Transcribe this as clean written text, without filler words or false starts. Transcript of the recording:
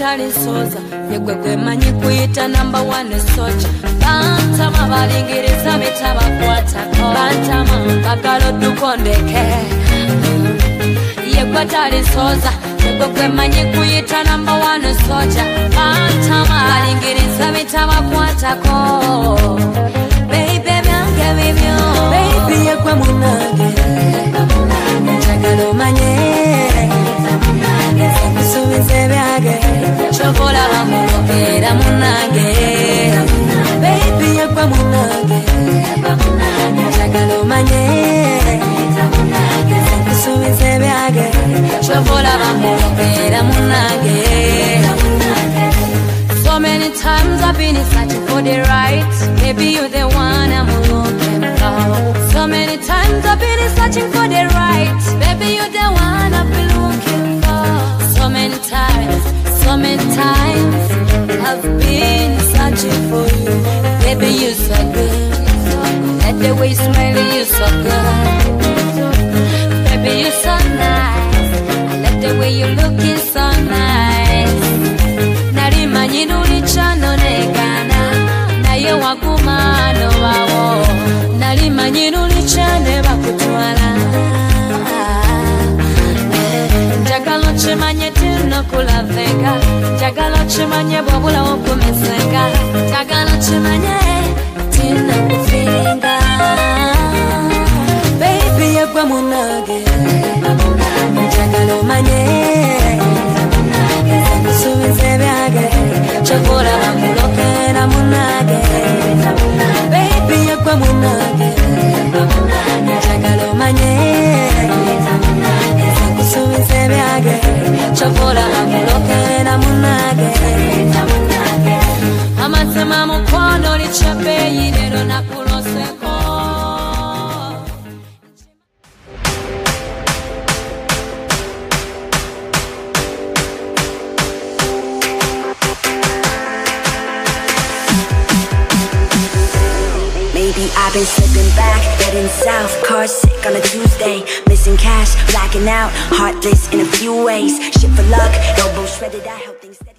yekwatali soza yegwe gwemanyi kuyita number 1 soja bantama balingiriza mitabakwatako bantama bagala odukondeke yekwatali soza yegwe gwemanyi kuyita number 1 soja bantama balingiriza mitabakwatako baby byange bibyo baby yegwe munange njagala omanye kusubiza ebyage kyokola bamulokera munange baby yegwe munange njagala omanye kusubiza ebyage kyokola bamulokera munange. So many times I've been searching for the right, baby you're the one I'm looking for. So many times I've been searching for the right, baby you're the one I've been looking for. So many times I've been searching for you, baby you're so good. Let the way you smile, you're so good. Baby you're so nice, I like the way you're looking so nice. Narimanyi nulichano negana naye waguma nobawo nalimanyi nulichane bakutwala njagala okimanye tinokulaveka njagala okimanye bwobula wokumeseka njagala okimanye tinokufiringa baby yegwe munange njagala omanye kusubiza ebyage kyokola bamulokera munange baby yegwe munange njagala omanye kusubiza ebyage kyokola bamulokera munange amasema mukono likyabeeyi lero nakuloseko. I've been slipping back, heading south, car sick on a Tuesday, missing cash, blacking out, heartless in a few ways, shit for luck, elbow shredded, I help things stay.